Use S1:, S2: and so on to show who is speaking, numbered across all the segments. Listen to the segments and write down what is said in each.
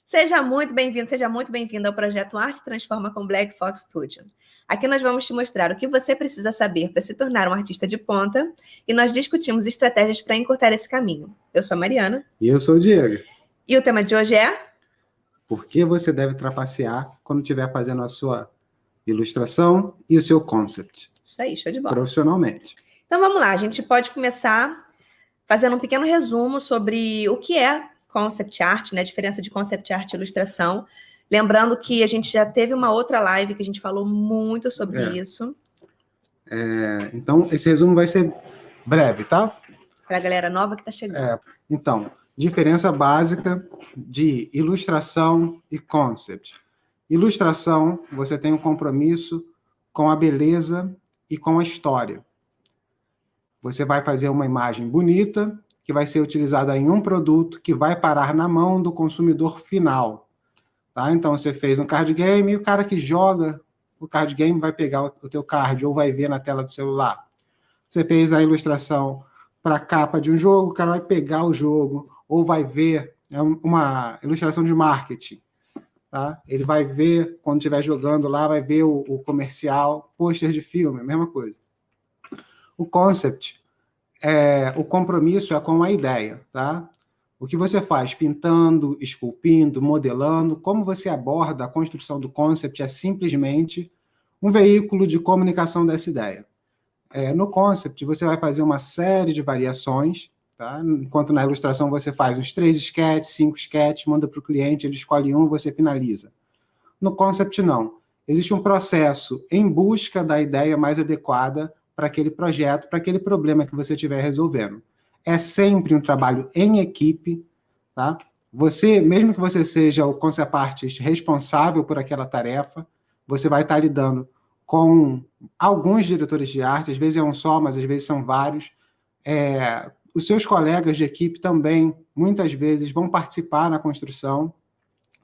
S1: Seja muito bem-vindo, seja muito bem-vindo ao projeto Arte Transforma com Black Fox Studio. Aqui nós vamos te mostrar o que você precisa saber para se tornar um artista de ponta e nós discutimos estratégias para encurtar esse caminho. Eu sou a Mariana.
S2: E eu sou o Diego.
S1: E o tema de hoje é...
S2: Por que você deve trapacear quando estiver fazendo a sua ilustração e o seu concept?
S1: Isso aí, show de bola.
S2: Profissionalmente.
S1: Então vamos lá, a gente pode começar fazendo um pequeno resumo sobre o que é concept art, né? A diferença de concept art e ilustração. Lembrando que a gente já teve uma outra live que a gente falou muito sobre isso.
S2: Então, esse resumo vai ser breve, tá?
S1: Para a galera nova que está chegando.
S2: Então, diferença básica de ilustração e concept. Ilustração, você tem um compromisso com a beleza e com a história. Você vai fazer uma imagem bonita, que vai ser utilizada em um produto que vai parar na mão do consumidor final. Tá? Então, você fez um card game e o cara que joga o card game vai pegar o teu card ou vai ver na tela do celular. Você fez a ilustração para a capa de um jogo, o cara vai pegar o jogo ou vai ver uma ilustração de marketing. Tá? Ele vai ver, quando estiver jogando lá, vai ver o comercial, pôster de filme, a mesma coisa. O concept, o compromisso é com a ideia. Tá? O que você faz pintando, esculpindo, modelando, como você aborda a construção do concept é simplesmente um veículo de comunicação dessa ideia. No concept, você vai fazer uma série de variações, tá? Enquanto na ilustração você faz uns 3 sketches, 5 sketches, manda para o cliente, ele escolhe um, você finaliza. No concept, não. Existe um processo em busca da ideia mais adequada para aquele projeto, para aquele problema que você estiver resolvendo. É sempre um trabalho em equipe, tá? Você, mesmo que você seja o concept artist responsável por aquela tarefa, você vai estar lidando com alguns diretores de arte, às vezes é um só, mas às vezes são vários. Os seus colegas de equipe também, muitas vezes, vão participar na construção,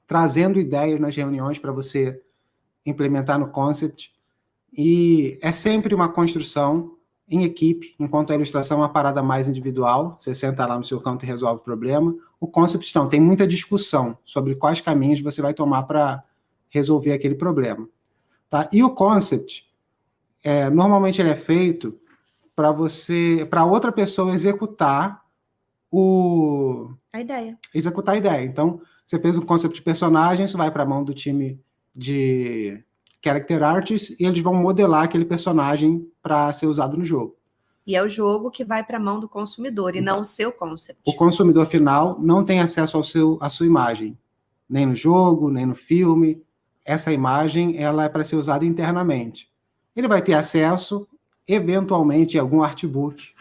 S2: trazendo ideias nas reuniões para você implementar no concept. E é sempre uma construção em equipe, enquanto a ilustração é uma parada mais individual, você senta lá no seu canto e resolve o problema. O concept não, tem muita discussão sobre quais caminhos você vai tomar para resolver aquele problema. Tá? E o concept, normalmente ele é feito para outra pessoa executar
S1: a ideia.
S2: Executar a ideia. Então, você fez um concept de personagem, isso vai para a mão do time de character artists e eles vão modelar aquele personagem para ser usado no jogo.
S1: E é o jogo que vai para a mão do consumidor e não o seu concept.
S2: O consumidor final não tem acesso à sua imagem, nem no jogo, nem no filme. Essa imagem ela é para ser usada internamente. Ele vai ter acesso, eventualmente, em algum artbook,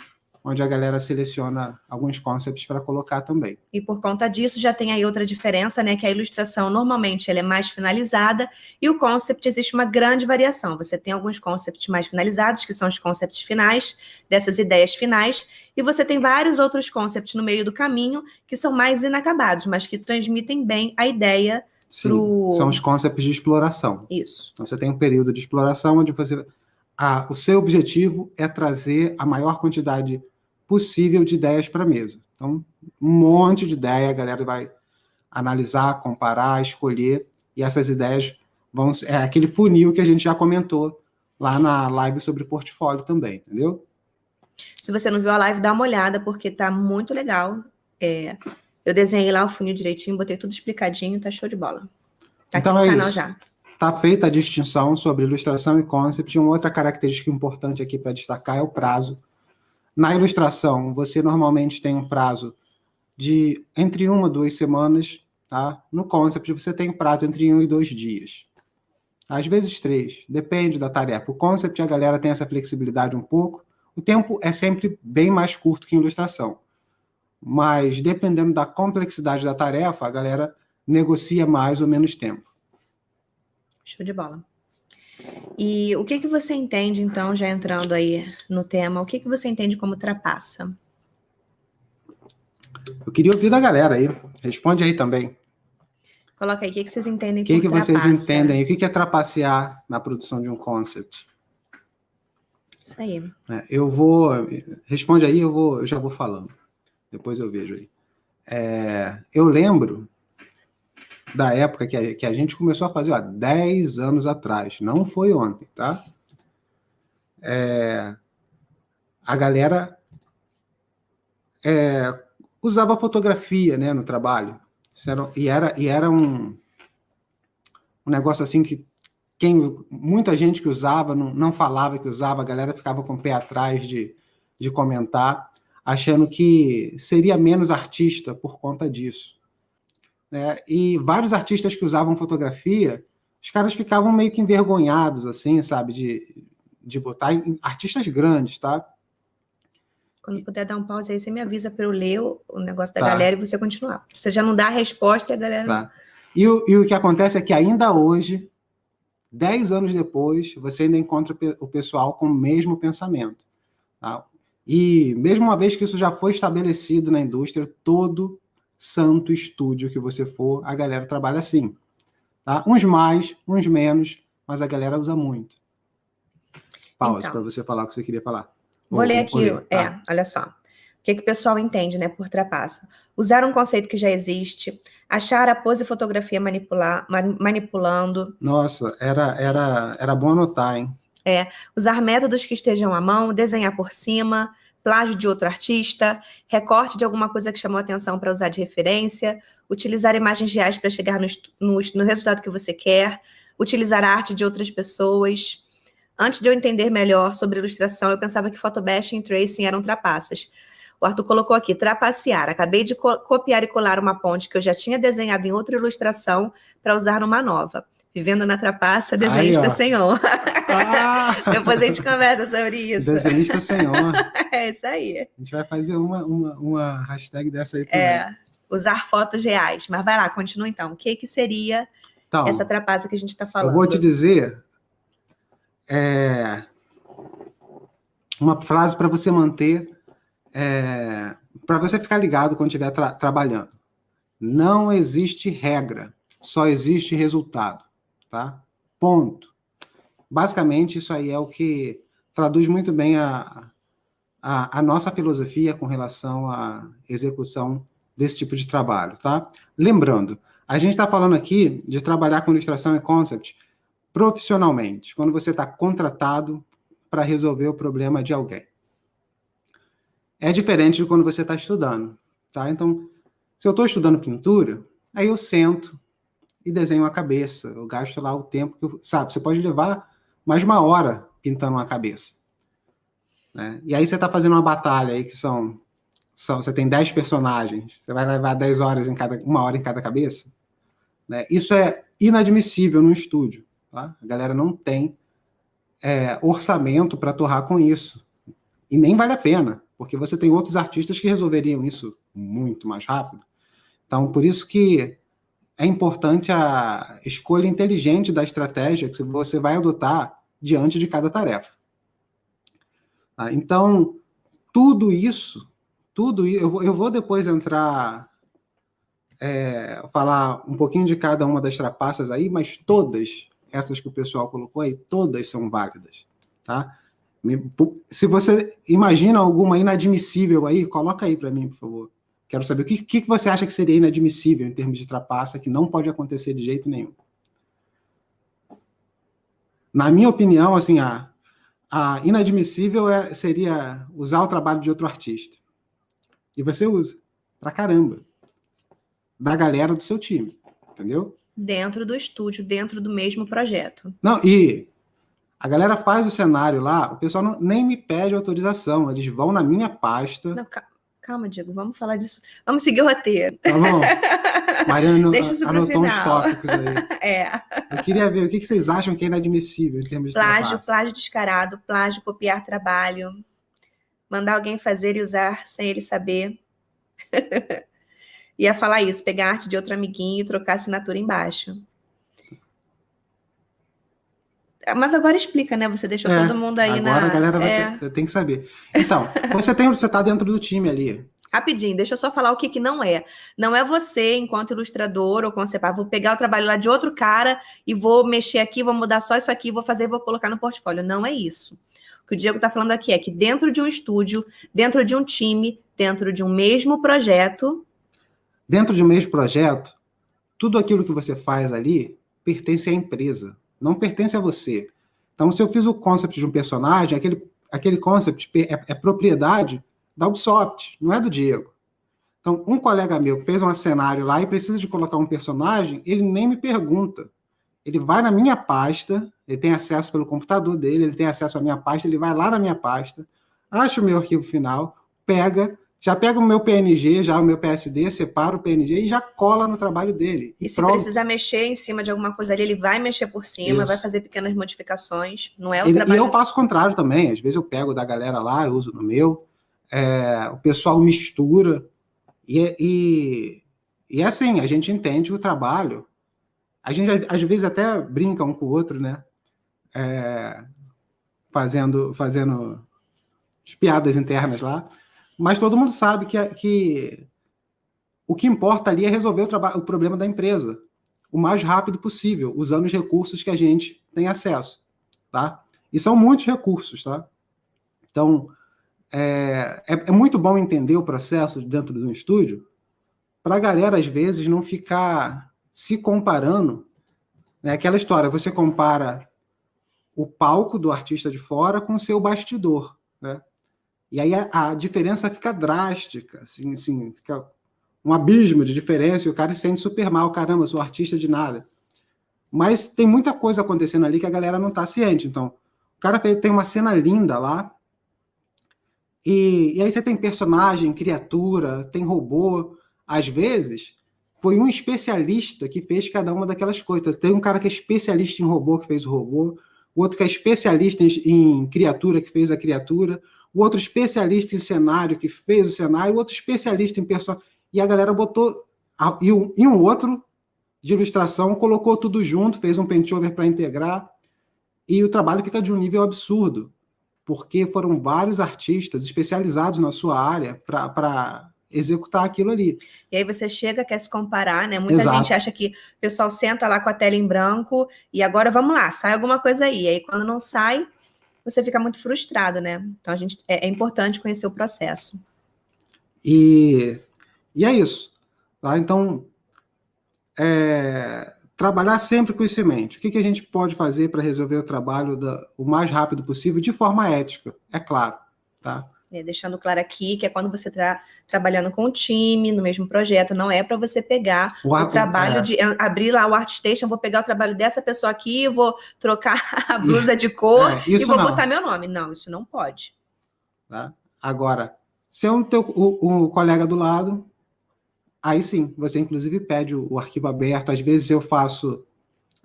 S2: onde a galera seleciona alguns concepts para colocar também.
S1: E por conta disso, já tem aí outra diferença, né? Que a ilustração, normalmente, ela é mais finalizada e o concept existe uma grande variação. Você tem alguns concepts mais finalizados, que são os concepts finais, dessas ideias finais, e você tem vários outros concepts no meio do caminho que são mais inacabados, mas que transmitem bem a ideia.
S2: Sim, são os concepts de exploração.
S1: Isso.
S2: Então, você tem um período de exploração onde o seu objetivo é trazer a maior quantidade possível de ideias para a mesa. Então, um monte de ideia, a galera vai analisar, comparar, escolher, e essas ideias vão ser aquele funil que a gente já comentou lá na live sobre portfólio também, entendeu?
S1: Se você não viu a live, dá uma olhada, porque tá muito legal. Eu desenhei lá o funil direitinho, botei tudo explicadinho, tá show de bola. Tá
S2: então
S1: aqui no canal
S2: isso.
S1: já.
S2: Tá feita a distinção sobre ilustração e concept. Uma outra característica importante aqui para destacar é o prazo. Na ilustração, você normalmente tem um prazo de entre 1 a 2 semanas, tá? No concept, você tem um prazo entre 1 e 2 dias. Às vezes 3, depende da tarefa. O concept, a galera tem essa flexibilidade um pouco. O tempo é sempre bem mais curto que ilustração. Mas, dependendo da complexidade da tarefa, a galera negocia mais ou menos tempo.
S1: Show de bola. E o que você entende, então, já entrando aí no tema, o que você entende como trapaça?
S2: Eu queria ouvir da galera aí. Responde aí também.
S1: Coloca aí, o que vocês entendem
S2: por
S1: trapaça?
S2: O que vocês entendem aí? O que é trapacear na produção de um concept?
S1: Isso aí.
S2: Responde aí, eu já vou falando. Depois eu vejo aí. Eu lembro da época que a gente começou a fazer, 10 anos atrás, não foi ontem, tá? A galera usava fotografia, né, no trabalho. Era um negócio assim que muita gente que usava não falava que usava, a galera ficava com o pé atrás de comentar, achando que seria menos artista por conta disso. Né? E vários artistas que usavam fotografia, os caras ficavam meio que envergonhados, assim, sabe, de botar artistas grandes, tá?
S1: Quando puder dar um pause aí, você me avisa para eu ler o negócio da galera e você continuar. Você já não dá a resposta e a galera...
S2: Tá. E o que acontece é que ainda hoje, 10 anos depois, você ainda encontra o pessoal com o mesmo pensamento. Tá? E mesmo uma vez que isso já foi estabelecido na indústria, todo santo estúdio que você for, a galera trabalha assim. Tá? Uns mais, uns menos, mas a galera usa muito. Pausa para você falar o que você queria falar.
S1: Vou ler aqui, olha só. O que o pessoal entende, né, por trapaça? Usar um conceito que já existe, achar a pose e fotografia manipulando.
S2: Nossa, era bom anotar, hein?
S1: Usar métodos que estejam à mão, desenhar por cima, plágio de outro artista, recorte de alguma coisa que chamou atenção para usar de referência, utilizar imagens reais para chegar no resultado que você quer, utilizar a arte de outras pessoas. Antes de eu entender melhor sobre ilustração, eu pensava que photobashing e tracing eram trapaças. O Arthur colocou aqui, trapacear. Acabei de copiar e colar uma ponte que eu já tinha desenhado em outra ilustração para usar numa nova. Vivendo na trapaça, desenhista sem honra. Depois a gente conversa sobre isso.
S2: Desenhista sem honra.
S1: É isso aí.
S2: A gente vai fazer uma hashtag dessa aí também.
S1: Usar fotos reais. Mas vai lá, continua então. O que seria essa trapaça que a gente está falando?
S2: Eu vou te dizer uma frase para você manter, para você ficar ligado quando estiver trabalhando. Não existe regra, só existe resultado. Tá? Ponto. Basicamente, isso aí é o que traduz muito bem a nossa filosofia com relação à execução desse tipo de trabalho. Tá? Lembrando, a gente está falando aqui de trabalhar com ilustração e concept profissionalmente, quando você está contratado para resolver o problema de alguém. É diferente de quando você está estudando. Tá? Então, se eu estou estudando pintura, aí eu sento e desenho a cabeça. Eu gasto lá o tempo que sabe, você pode levar mais de 1 hora pintando uma cabeça. Né? E aí você está fazendo uma batalha aí que você tem 10 personagens, você vai levar 10 horas 1 hora em cada cabeça. Né? Isso é inadmissível no estúdio. Tá? A galera não tem orçamento para torrar com isso. E nem vale a pena, porque você tem outros artistas que resolveriam isso muito mais rápido. Então, por isso que é importante a escolha inteligente da estratégia que você vai adotar diante de cada tarefa. Tá? Então, tudo isso, eu vou depois entrar, falar um pouquinho de cada uma das trapaças aí, mas todas essas que o pessoal colocou aí, todas são válidas. Tá? Se você imagina alguma inadmissível aí, coloca aí para mim, por favor. Quero saber o que você acha que seria inadmissível em termos de trapaça, que não pode acontecer de jeito nenhum. Na minha opinião, assim, a inadmissível seria usar o trabalho de outro artista. E você usa, pra caramba. Da galera do seu time, entendeu?
S1: Dentro do estúdio, dentro do mesmo projeto.
S2: Não, e a galera faz o cenário lá, o pessoal nem me pede autorização, eles vão na minha pasta...
S1: Não, calma, Diego, vamos falar disso. Vamos seguir o roteiro.
S2: Tá bom. Mariana
S1: anotou
S2: uns tópicos aí. Eu queria ver o que vocês acham que é inadmissível em termos de
S1: plágio descarado, plágio, copiar trabalho, mandar alguém fazer e usar sem ele saber. Ia falar isso, pegar a arte de outro amiguinho e trocar a assinatura embaixo. Mas agora explica, né? Você deixou todo mundo aí
S2: agora a galera tem que saber. Então, você está dentro do time ali.
S1: Rapidinho, deixa eu só falar o que não é. Não é você, enquanto ilustrador ou conceituar, vou pegar o trabalho lá de outro cara e vou mexer aqui, vou mudar só isso aqui, vou fazer e vou colocar no portfólio. Não é isso. O que o Diego está falando aqui é que dentro de um estúdio, dentro de um time, dentro de um mesmo projeto...
S2: Dentro de um mesmo projeto, tudo aquilo que você faz ali pertence à empresa, não pertence a você. Então, se eu fiz o concept de um personagem, aquele concept é propriedade da Ubisoft, não é do Diego. Então, um colega meu que fez um cenário lá e precisa de colocar um personagem, ele nem me pergunta. Ele vai na minha pasta, ele tem acesso pelo computador dele, ele tem acesso à minha pasta, ele vai lá na minha pasta, acha o meu arquivo final, já pega o meu PNG, já o meu PSD, separa o PNG e já cola no trabalho dele.
S1: E se precisar mexer em cima de alguma coisa ali, ele vai mexer por cima, vai fazer pequenas modificações, não é o trabalho...
S2: E eu faço o contrário também, às vezes eu pego da galera lá, eu uso no meu, o pessoal mistura, e assim, a gente entende o trabalho. A gente, às vezes, até brinca um com o outro, né? Fazendo as piadas internas lá. Mas todo mundo sabe que o que importa ali é resolver o problema da empresa o mais rápido possível, usando os recursos que a gente tem acesso. Tá? E são muitos recursos. Tá? Então, é muito bom entender o processo dentro de um estúdio para a galera, às vezes, não ficar se comparando. Né? Aquela história, você compara o palco do artista de fora com o seu bastidor. Né? E aí a diferença fica drástica, assim, fica um abismo de diferença e o cara se sente super mal. Caramba, sou artista de nada. Mas tem muita coisa acontecendo ali que a galera não está ciente. Então, o cara tem uma cena linda lá, e aí você tem personagem, criatura, tem robô. Às vezes, foi um especialista que fez cada uma daquelas coisas. Tem um cara que é especialista em robô, que fez o robô, o outro que é especialista em criatura, que fez a criatura, o outro especialista em cenário, que fez o cenário, o outro especialista em personagem. E a galera botou... E um outro de ilustração colocou tudo junto, fez um paint-over para integrar, e o trabalho fica de um nível absurdo, porque foram vários artistas especializados na sua área para executar aquilo ali.
S1: E aí você chega, quer se comparar, né? Muita gente acha que o pessoal senta lá com a tela em branco e agora vamos lá, sai alguma coisa aí. E aí quando não sai, você fica muito frustrado, né? Então é importante conhecer o processo.
S2: E é isso. Tá? Então, trabalhar sempre com isso em mente. O que a gente pode fazer para resolver o trabalho o mais rápido possível, de forma ética, é claro. Tá?
S1: Deixando claro aqui que é quando você está trabalhando com o time, no mesmo projeto, não é para você pegar o trabalho de abrir lá o ArtStation, vou pegar o trabalho dessa pessoa aqui, vou trocar a blusa de cor e vou botar meu nome. Não, isso não pode.
S2: Tá? Agora, se é o colega do lado, aí sim, você inclusive pede o arquivo aberto. Às vezes eu faço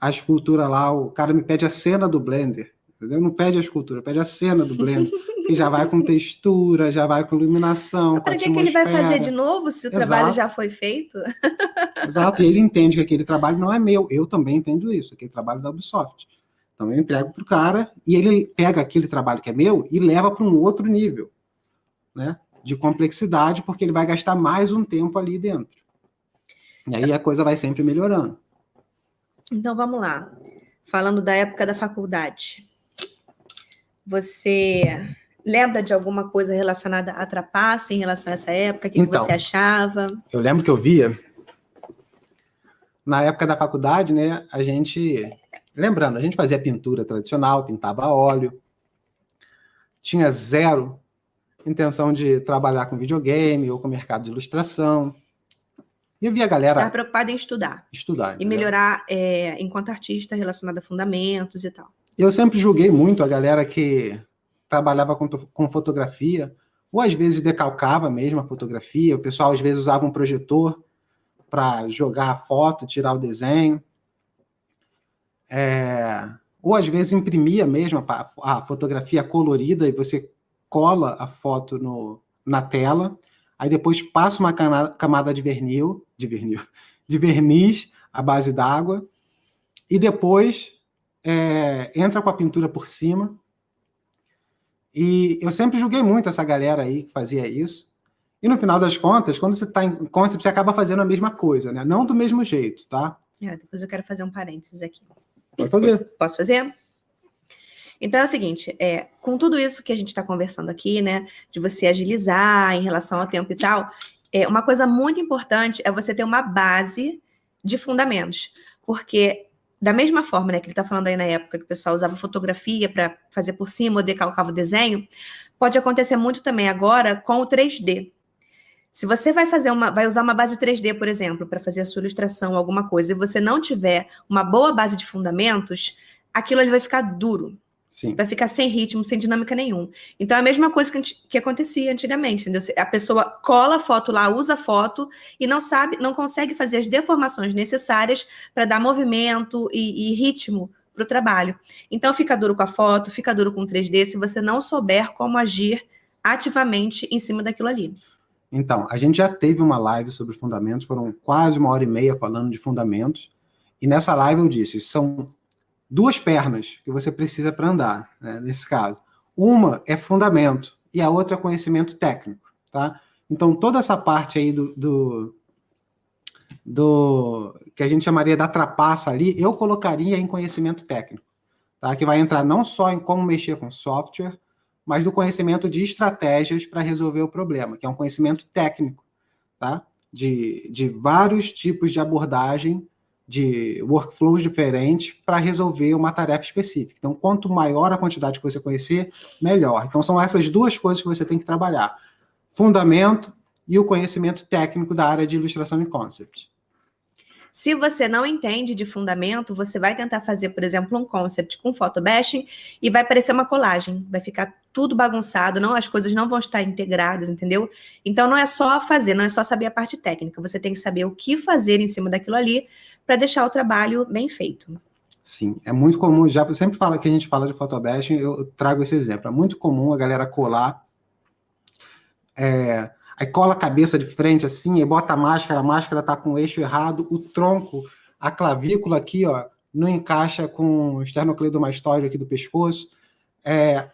S2: a escultura lá, o cara me pede a cena do Blender, entendeu? Não pede a escultura, pede a cena do Blender, que já vai com textura, já vai com iluminação,
S1: para que ele vai fazer de novo se o trabalho já foi feito?
S2: Exato, e ele entende que aquele trabalho não é meu, eu também entendo isso, aquele trabalho da Ubisoft. Então eu entrego para o cara e ele pega aquele trabalho que é meu e leva para um outro nível, né, de complexidade, porque ele vai gastar mais um tempo ali dentro. E aí a coisa vai sempre melhorando.
S1: Então vamos lá. Falando da época da faculdade, você lembra de alguma coisa relacionada à trapaça em relação a essa época? O que você achava?
S2: Eu lembro que eu via, na época da faculdade, né, a gente fazia pintura tradicional, pintava a óleo, tinha zero intenção de trabalhar com videogame ou com mercado de ilustração. E eu via a galera...
S1: Estava preocupada em estudar. E melhorar enquanto artista relacionado a fundamentos e tal.
S2: Eu sempre julguei muito a galera que trabalhava com fotografia, ou às vezes decalcava mesmo a fotografia. O pessoal às vezes usava um projetor para jogar a foto, tirar o desenho. Ou às vezes imprimia mesmo a fotografia colorida e você cola a foto na tela, aí depois passa uma camada de verniz à base d'água, e depois entra com a pintura por cima. E eu sempre julguei muito essa galera aí que fazia isso. E no final das contas, quando você está em concept, você acaba fazendo a mesma coisa, né? Não do mesmo jeito, tá?
S1: Depois eu quero fazer um parênteses aqui.
S2: Pode fazer.
S1: Posso fazer? Então é o seguinte, com tudo isso que a gente está conversando aqui, né, de você agilizar em relação ao tempo e tal, uma coisa muito importante é você ter uma base de fundamentos. Porque, da mesma forma, né, que ele está falando aí na época que o pessoal usava fotografia para fazer por cima ou decalcava o desenho, pode acontecer muito também agora com o 3D. Se você vai usar uma base 3D, por exemplo, para fazer a sua ilustração, alguma coisa, e você não tiver uma boa base de fundamentos, aquilo ali vai ficar duro.
S2: Sim.
S1: Vai ficar sem ritmo, sem dinâmica nenhum. Então, é a mesma coisa que acontecia antigamente, entendeu? A pessoa cola a foto lá, usa a foto e não consegue fazer as deformações necessárias para dar movimento e ritmo para o trabalho. Então, fica duro com a foto, fica duro com o 3D, se você não souber como agir ativamente em cima daquilo ali.
S2: Então, a gente já teve uma live sobre fundamentos, foram quase 1h30 falando de fundamentos, e nessa live eu disse, são 2 pernas que você precisa para andar, né, nesse caso. Uma é fundamento e a outra é conhecimento técnico, tá? Então, toda essa parte aí do que a gente chamaria da trapaça ali, eu colocaria em conhecimento técnico, tá? Que vai entrar não só em como mexer com software, mas do conhecimento de estratégias para resolver o problema, que é um conhecimento técnico, tá? De vários tipos de abordagem, de workflows diferentes para resolver uma tarefa específica. Então, quanto maior a quantidade que você conhecer, melhor. Então, são essas 2 coisas que você tem que trabalhar. Fundamento e o conhecimento técnico da área de ilustração e concept.
S1: Se você não entende de fundamento, você vai tentar fazer, por exemplo, um concept com photobashing e vai parecer uma colagem. Vai ficar tudo bagunçado, as coisas não vão estar integradas, entendeu? Então, não é só fazer, não é só saber a parte técnica. Você tem que saber o que fazer em cima daquilo ali para deixar o trabalho bem feito.
S2: Sim, é muito comum, já sempre fala que a gente fala de photobashing, eu trago esse exemplo. É muito comum a galera colar, aí cola a cabeça de frente assim, e bota a máscara tá com o eixo errado, o tronco, a clavícula aqui, ó, não encaixa com o esternocleidomastoide aqui do pescoço,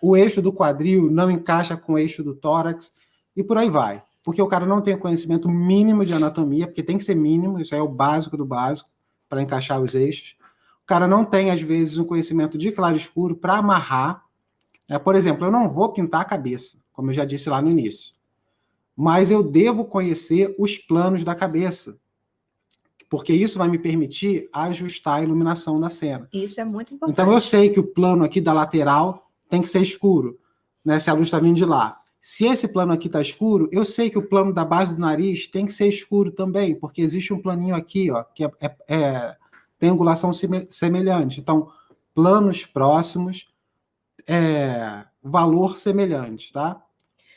S2: o eixo do quadril não encaixa com o eixo do tórax, e por aí vai. Porque o cara não tem conhecimento mínimo de anatomia, porque tem que ser mínimo, isso aí é o básico do básico, para encaixar os eixos. O cara não tem, às vezes, um conhecimento de claro escuro para amarrar. Por exemplo, eu não vou pintar a cabeça, como eu já disse lá no início. Mas eu devo conhecer os planos da cabeça, porque isso vai me permitir ajustar a iluminação da cena.
S1: Isso é muito importante.
S2: Então, eu sei que o plano aqui da lateral tem que ser escuro, né, se a luz está vindo de lá. Se esse plano aqui está escuro, eu sei que o plano da base do nariz tem que ser escuro também, porque existe um planinho aqui, ó, que tem angulação semelhante. Então, planos próximos, valor semelhante, tá?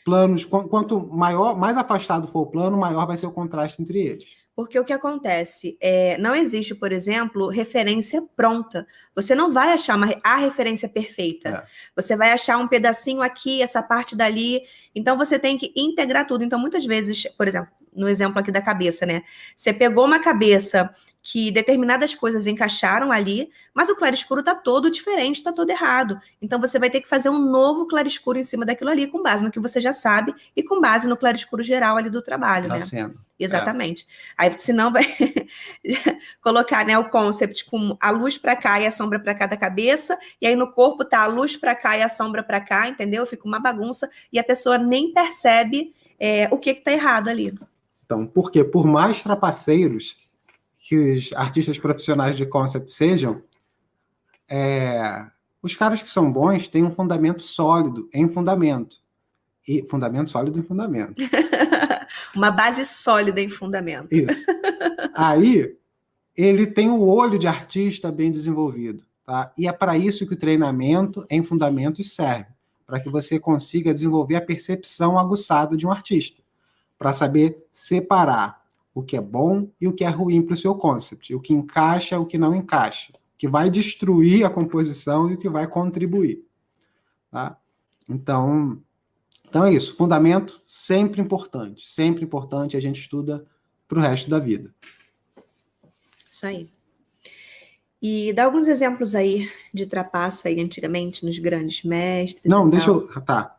S2: Planos, quanto mais afastado for o plano, maior vai ser o contraste entre eles.
S1: Porque o que acontece? Não existe, por exemplo, referência pronta. Você não vai achar a referência perfeita. Você vai achar um pedacinho aqui, essa parte dali. Então, você tem que integrar tudo. Então, muitas vezes, por exemplo, no exemplo aqui da cabeça, né? Você pegou uma cabeça que determinadas coisas encaixaram ali, mas o claro-escuro está todo diferente, está todo errado. Então, você vai ter que fazer um novo claro-escuro em cima daquilo ali, com base no que você já sabe e com base no claro-escuro geral ali do trabalho, né?
S2: Sendo.
S1: Exatamente. Aí, senão, vai colocar, né, o concept com a luz para cá e a sombra para cá da cabeça, e aí no corpo tá a luz para cá e a sombra para cá, entendeu? Fica uma bagunça e a pessoa nem percebe o que está errado ali.
S2: Então, porque por mais trapaceiros que os artistas profissionais de concept sejam, os caras que são bons têm um fundamento sólido em fundamento. E fundamento sólido em fundamento.
S1: Uma base sólida em fundamento.
S2: Isso. Aí, ele tem o olho de artista bem desenvolvido, tá? E é para isso que o treinamento em fundamentos serve, para que você consiga desenvolver a percepção aguçada de um artista, para saber separar o que é bom e o que é ruim para o seu concept, o que encaixa, o que não encaixa, o que vai destruir a composição e o que vai contribuir, tá? Então é isso, fundamento sempre importante, a gente estuda para o resto da vida.
S1: Isso aí. E dá alguns exemplos aí de trapaça aí antigamente nos grandes mestres.
S2: Não,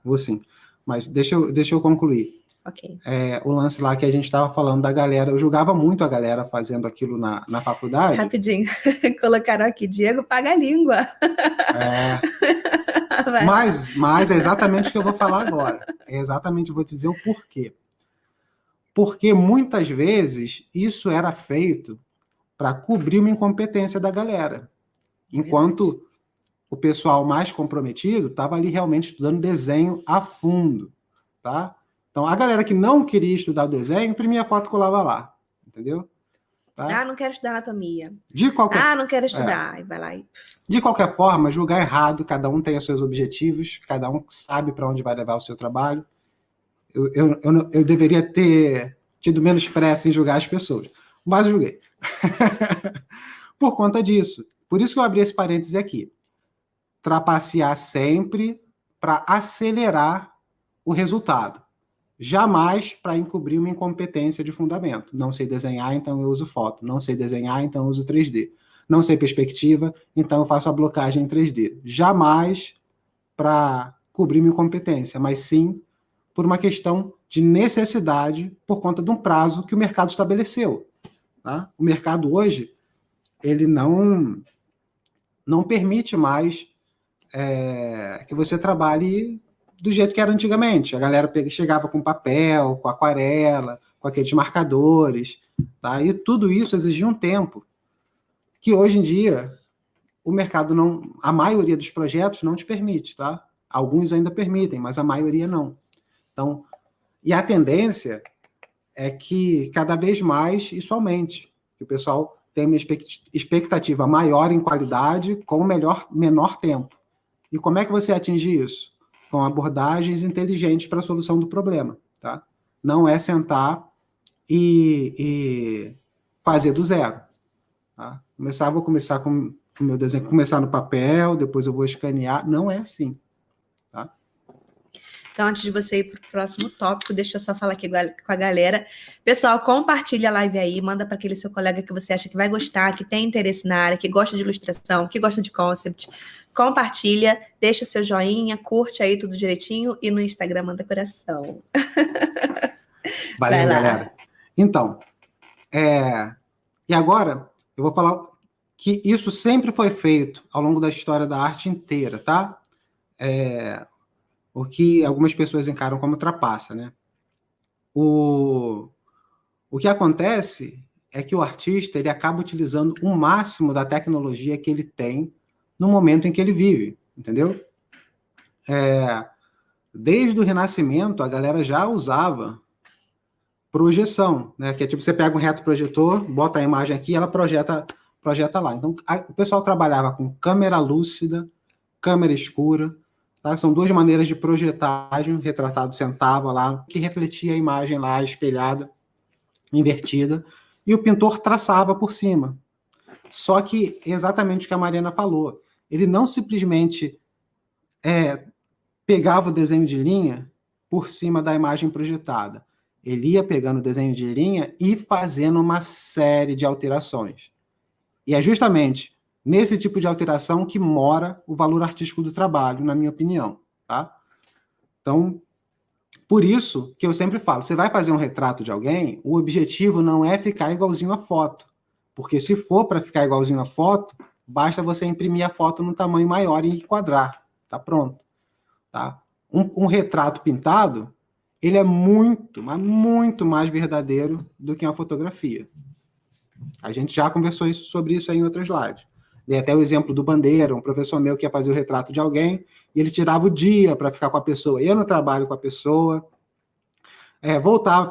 S2: vou sim, mas deixa eu concluir.
S1: Ok.
S2: O lance lá que a gente estava falando da galera, eu julgava muito a galera fazendo aquilo na faculdade.
S1: Rapidinho, colocaram aqui, Diego paga a língua.
S2: Mas é exatamente o que eu vou falar agora. Vou te dizer o porquê. Porque muitas vezes isso era feito para cobrir uma incompetência da galera. Enquanto o pessoal mais comprometido estava ali realmente estudando desenho a fundo, tá? Então, a galera que não queria estudar o desenho, imprimia a foto e colava lá, entendeu? Tá?
S1: Ah, não quero estudar anatomia. Não quero estudar. E vai lá e...
S2: De qualquer forma, julgar errado, cada um tem os seus objetivos, cada um sabe para onde vai levar o seu trabalho. Eu deveria ter tido menos pressa em julgar as pessoas, mas julguei. Por conta disso. Por isso que eu abri esse parêntese aqui. Trapacear sempre para acelerar o resultado. Jamais para encobrir uma incompetência de fundamento. Não sei desenhar, então eu uso foto. Não sei desenhar, então eu uso 3D. Não sei perspectiva, então eu faço a blocagem em 3D. Jamais para cobrir uma incompetência, mas sim por uma questão de necessidade por conta de um prazo que o mercado estabeleceu. Tá? O mercado hoje, ele não permite mais que você trabalhe do jeito que era antigamente. A galera chegava com papel, com aquarela, com aqueles marcadores, tá? E tudo isso exigia um tempo que hoje em dia o mercado não, a maioria dos projetos não te permite, tá? Alguns ainda permitem, mas a maioria não. Então, e a tendência é que cada vez mais isso aumente, que o pessoal tem uma expectativa maior em qualidade com menor tempo. E como é que você atinge isso? Com abordagens inteligentes para a solução do problema, tá? Não é sentar e fazer do zero. Tá? Vou começar com o meu desenho, começar no papel, depois eu vou escanear. Não é assim. Tá?
S1: Então, antes de você ir para o próximo tópico, deixa eu só falar aqui com a galera. Pessoal, compartilha a live aí, manda para aquele seu colega que você acha que vai gostar, que tem interesse na área, que gosta de ilustração, que gosta de concept. Compartilha, deixa o seu joinha, curte aí tudo direitinho e no Instagram manda coração.
S2: Valeu, galera. Então, e agora eu vou falar que isso sempre foi feito ao longo da história da arte inteira, tá? O que algumas pessoas encaram como trapaça, né? O que acontece é que o artista ele acaba utilizando o máximo da tecnologia que ele tem no momento em que ele vive, entendeu? Desde o Renascimento, a galera já usava projeção, né? Que é tipo, você pega um retroprojetor, bota a imagem aqui, ela projeta lá. Então, o pessoal trabalhava com câmera lúcida, câmera escura, tá? São duas maneiras de projetagem. O retratado sentava lá, que refletia a imagem lá, espelhada, invertida, e o pintor traçava por cima. Só que, exatamente o que a Mariana falou, ele não simplesmente pegava o desenho de linha por cima da imagem projetada. Ele ia pegando o desenho de linha e fazendo uma série de alterações. E é justamente nesse tipo de alteração que mora o valor artístico do trabalho, na minha opinião. Tá? Então, por isso que eu sempre falo, você vai fazer um retrato de alguém, o objetivo não é ficar igualzinho à foto. Porque se for para ficar igualzinho à foto, basta você imprimir a foto num tamanho maior e enquadrar. Tá pronto. Tá? Um retrato pintado, ele é muito, mas muito mais verdadeiro do que uma fotografia. A gente já conversou sobre isso aí em outras lives. Dei até o exemplo do Bandeira, um professor meu que ia fazer o retrato de alguém, e ele tirava o dia para ficar com a pessoa, ia no trabalho com a pessoa, voltava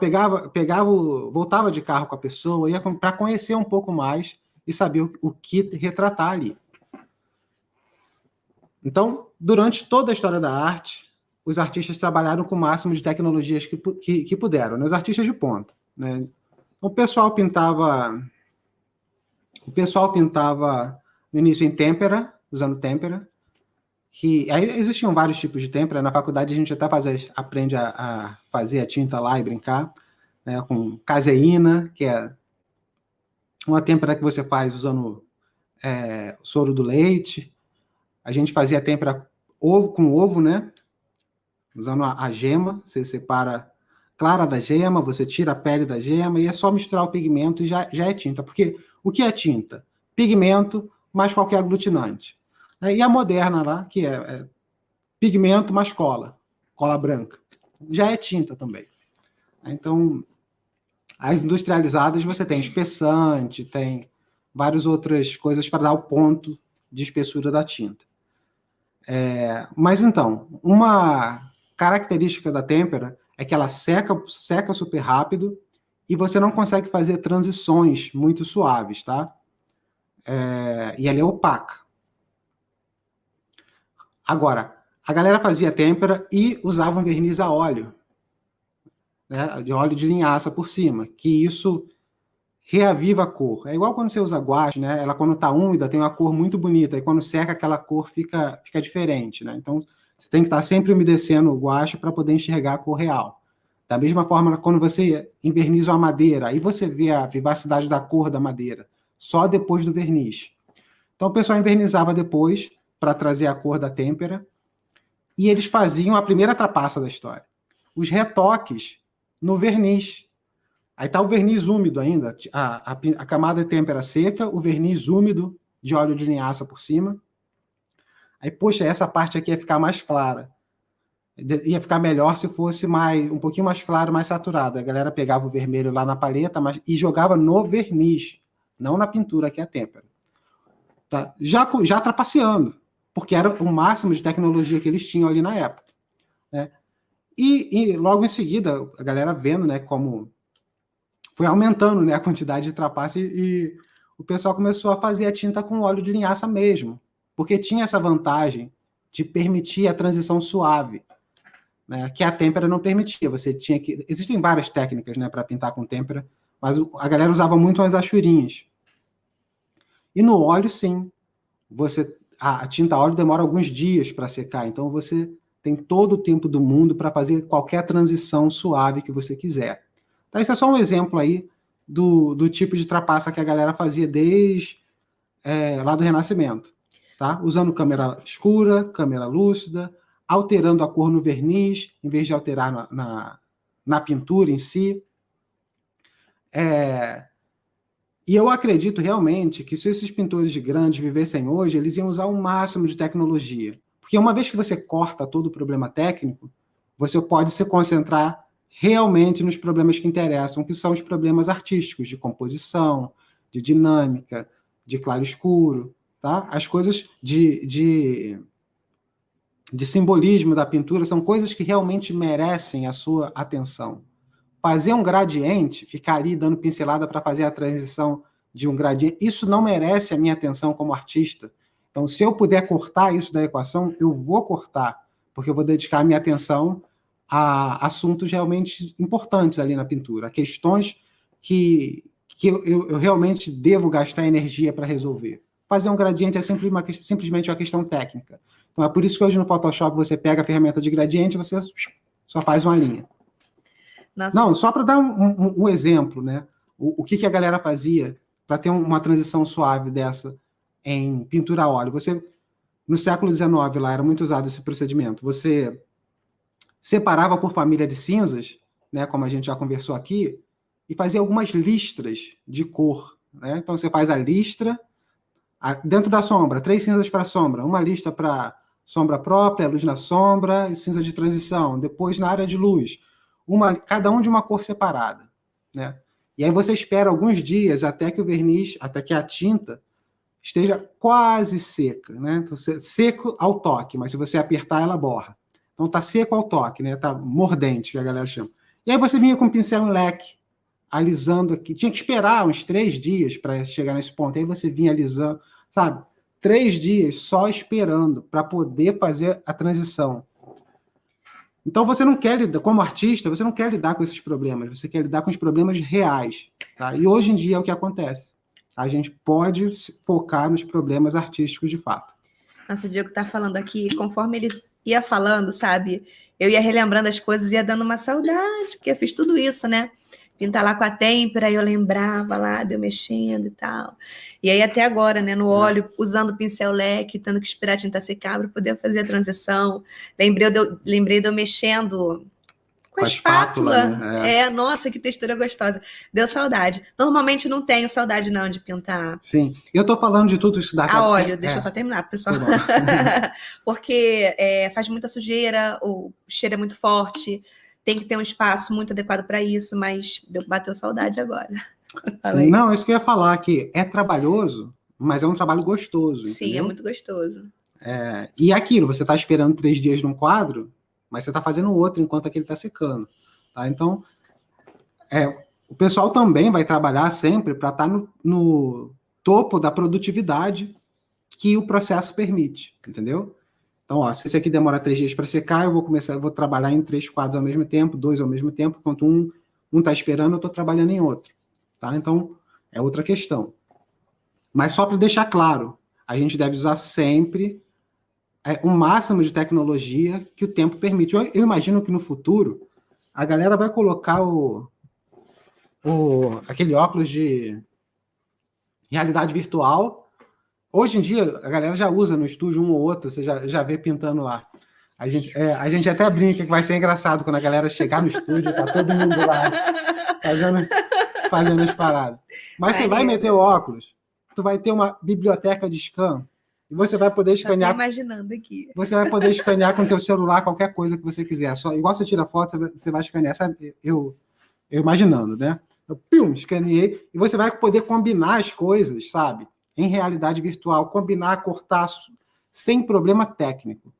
S2: de carro com a pessoa, ia para conhecer um pouco mais e saber o que retratar ali. Então, durante toda a história da arte, os artistas trabalharam com o máximo de tecnologias que puderam, né? Os artistas de ponta. Né? O pessoal pintava no início em têmpera, usando têmpera, que aí existiam vários tipos de têmpera. Na faculdade a gente até aprende a fazer a tinta lá e brincar, né? Com caseína, que é uma têmpera que você faz usando soro do leite. A gente fazia têmpera com ovo, né? Usando a gema, você separa a clara da gema, você tira a pele da gema e é só misturar o pigmento e já é tinta. Porque o que é tinta? Pigmento mais qualquer aglutinante. E a moderna lá, que é pigmento mais cola branca. Já é tinta também. Então, as industrializadas você tem espessante, tem várias outras coisas para dar o ponto de espessura da tinta. Mas então, uma característica da têmpera é que ela seca super rápido e você não consegue fazer transições muito suaves, tá? E ela é opaca. Agora, a galera fazia têmpera e usava um verniz a óleo, né, de óleo de linhaça por cima, que isso reaviva a cor. É igual quando você usa guache, né? Ela quando está úmida tem uma cor muito bonita, e quando seca aquela cor fica diferente, né? Então você tem que estar sempre umedecendo o guache para poder enxergar a cor real. Da mesma forma, quando você enverniza uma madeira, aí você vê a vivacidade da cor da madeira, só depois do verniz. Então o pessoal invernizava depois para trazer a cor da têmpera, e eles faziam a primeira trapaça da história. Os retoques no verniz. Aí está o verniz úmido ainda, a camada de têmpera seca, o verniz úmido de óleo de linhaça por cima. Aí, poxa, essa parte aqui ia ficar mais clara. Ia ficar melhor se fosse um pouquinho mais claro, mais saturado. A galera pegava o vermelho lá na paleta e jogava no verniz, não na pintura, que é a têmpera. Tá? Já trapaceando, porque era o máximo de tecnologia que eles tinham ali na época, né? E logo em seguida, a galera vendo, né, como foi aumentando, né, a quantidade de trapaça e o pessoal começou a fazer a tinta com óleo de linhaça mesmo, porque tinha essa vantagem de permitir a transição suave, né, que a têmpera não permitia. Você tinha que... Existem várias técnicas, né, para pintar com têmpera, mas a galera usava muito as achurinhas. E no óleo, sim. A tinta óleo demora alguns dias para secar, então você tem todo o tempo do mundo para fazer qualquer transição suave que você quiser. Então, esse é só um exemplo aí do tipo de trapaça que a galera fazia desde lá do Renascimento, tá? Usando câmera escura, câmera lúcida, alterando a cor no verniz, em vez de alterar na pintura em si. E eu acredito realmente que se esses pintores grandes vivessem hoje, eles iam usar o máximo de tecnologia. Porque uma vez que você corta todo o problema técnico, você pode se concentrar realmente nos problemas que interessam, que são os problemas artísticos, de composição, de dinâmica, de claro-escuro, tá? As coisas de simbolismo da pintura são coisas que realmente merecem a sua atenção. Fazer um gradiente, ficar ali dando pincelada para fazer a transição de um gradiente, isso não merece a minha atenção como artista. Então, se eu puder cortar isso da equação, eu vou cortar, porque eu vou dedicar a minha atenção a assuntos realmente importantes ali na pintura, a questões que eu realmente devo gastar energia para resolver. Fazer um gradiente é simplesmente uma questão técnica. Então, é por isso que hoje no Photoshop você pega a ferramenta de gradiente e você só faz uma linha. Nossa. Não, só para dar um exemplo, né? O que a galera fazia para ter uma transição suave dessa em pintura a óleo. No século XIX, lá era muito usado esse procedimento. Você separava por família de cinzas, né, como a gente já conversou aqui, e fazia algumas listras de cor, né? Então você faz a listra, dentro da sombra, 3 cinzas para sombra, uma lista para sombra própria, luz na sombra e cinza de transição. Depois na área de luz, cada um de uma cor separada, né? E aí você espera alguns dias até que o verniz, até que a tinta esteja quase seca, né? Então, seco ao toque, mas se você apertar, ela borra. Então tá seco ao toque, né? Tá mordente, que a galera chama. E aí você vinha com o pincel em leque, alisando aqui. Tinha que esperar uns 3 dias para chegar nesse ponto. Aí você vinha alisando, sabe? 3 dias só esperando para poder fazer a transição. Então você não quer lidar, como artista, você não quer lidar com esses problemas, você quer lidar com os problemas reais, tá? E hoje em dia é o que acontece. A gente pode focar nos problemas artísticos de fato.
S1: Nossa, o Diego tá falando aqui, conforme ele ia falando, sabe? Eu ia relembrando as coisas, ia dando uma saudade, porque eu fiz tudo isso, né? Pintar lá com a têmpera, eu lembrava lá, deu mexendo e tal. E aí até agora, né, no óleo, usando o pincel leque, tendo que esperar a tinta secar para poder fazer a transição. Lembrei de eu mexendo com a espátula. Né? Nossa, que textura gostosa. Deu saudade. Normalmente não tenho saudade não de pintar.
S2: Sim, eu tô falando de tudo isso da...
S1: A óleo, deixa eu só terminar, pessoal. Porque faz muita sujeira, o cheiro é muito forte, tem que ter um espaço muito adequado para isso, mas bateu saudade agora.
S2: Sim, não, isso que eu ia falar, que é trabalhoso, mas é um trabalho gostoso.
S1: Sim,
S2: entendeu?
S1: é muito gostoso.
S2: E aquilo, você está esperando 3 dias num quadro, mas você está fazendo outro enquanto aquele está secando. Tá? Então, o pessoal também vai trabalhar sempre para estar no topo da produtividade que o processo permite, entendeu? Então, se esse aqui demora 3 dias para secar, eu vou trabalhar em 3 quadros ao mesmo tempo, 2 ao mesmo tempo, enquanto um está esperando, eu estou trabalhando em outro. Tá? Então, é outra questão. Mas só para deixar claro, a gente deve usar sempre o máximo de tecnologia que o tempo permite. Eu imagino que no futuro a galera vai colocar aquele óculos de realidade virtual. Hoje em dia, a galera já usa no estúdio um ou outro, você já vê pintando lá. A gente até brinca que vai ser engraçado quando a galera chegar no estúdio, tá todo mundo lá fazendo as paradas. Mas você vai meter o óculos, tu vai ter uma biblioteca de scan e você vai poder escanear.
S1: Tô imaginando aqui.
S2: Você vai poder escanear com o teu celular qualquer coisa que você quiser. Igual você tira foto, você vai escanear. Sabe? Eu imaginando, né? Eu escaneei e você vai poder combinar as coisas, sabe? Em realidade virtual, combinar, cortar sem problema técnico,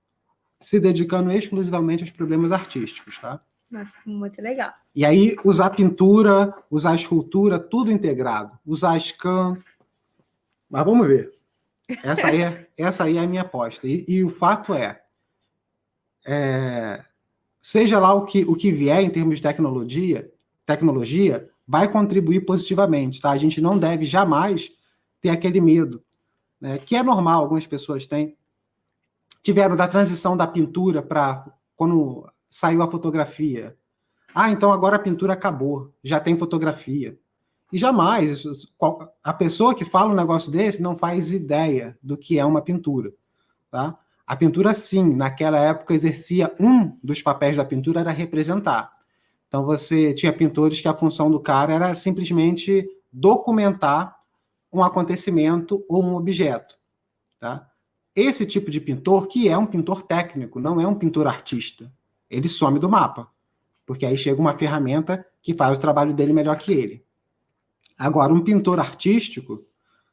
S2: se dedicando exclusivamente aos problemas artísticos, tá?
S1: Nossa, muito legal.
S2: E aí, usar pintura, usar escultura, tudo integrado. Usar scan. Mas vamos ver. Essa aí é a minha aposta. E o fato seja lá o que vier em termos de tecnologia vai contribuir positivamente, tá? A gente não deve jamais ter aquele medo, né? Que é normal, algumas pessoas tiveram da transição da pintura para quando saiu a fotografia. Então agora a pintura acabou, já tem fotografia. E jamais, a pessoa que fala um negócio desse não faz ideia do que é uma pintura. Tá? A pintura, sim, naquela época exercia um dos papéis da pintura era representar. Então você tinha pintores que a função do cara era simplesmente documentar um acontecimento ou um objeto. Tá? Esse tipo de pintor, que é um pintor técnico, não é um pintor artista, ele some do mapa, porque aí chega uma ferramenta que faz o trabalho dele melhor que ele. Agora, um pintor artístico,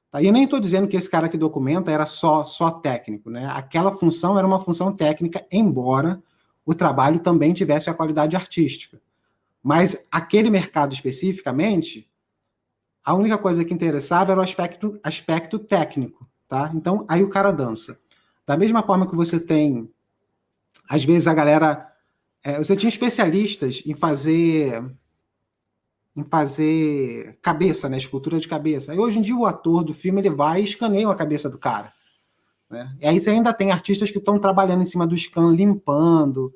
S2: tá? E eu nem estou dizendo que esse cara que documenta era só técnico, né? Aquela função era uma função técnica, embora o trabalho também tivesse a qualidade artística. Mas aquele mercado especificamente, a única coisa que interessava era o aspecto técnico, tá? Então, aí o cara dança. Da mesma forma que você tem, às vezes a galera... você tinha especialistas em fazer cabeça, né? Escultura de cabeça. Aí hoje em dia o ator do filme ele vai e escaneia a cabeça do cara. Né? E aí você ainda tem artistas que estão trabalhando em cima do scan, limpando,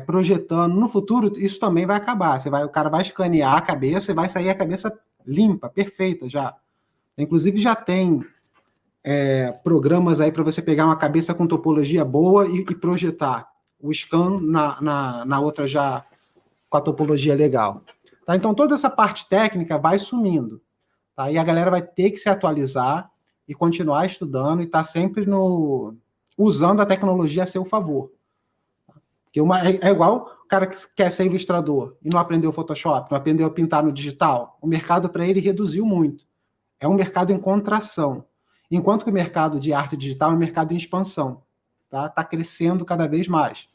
S2: projetando. No futuro isso também vai acabar. O cara vai escanear a cabeça e vai sair a cabeça limpa, perfeita já. Inclusive já tem programas aí para você pegar uma cabeça com topologia boa e projetar o scan na outra já com a topologia legal. Tá? Então, toda essa parte técnica vai sumindo. Tá? E a galera vai ter que se atualizar e continuar estudando e estar sempre usando a tecnologia a seu favor. Porque é igual o cara que quer ser ilustrador e não aprendeu Photoshop, não aprendeu a pintar no digital. O mercado para ele reduziu muito. É um mercado em contração. Enquanto que o mercado de arte digital é um mercado em expansão. Tá crescendo cada vez mais.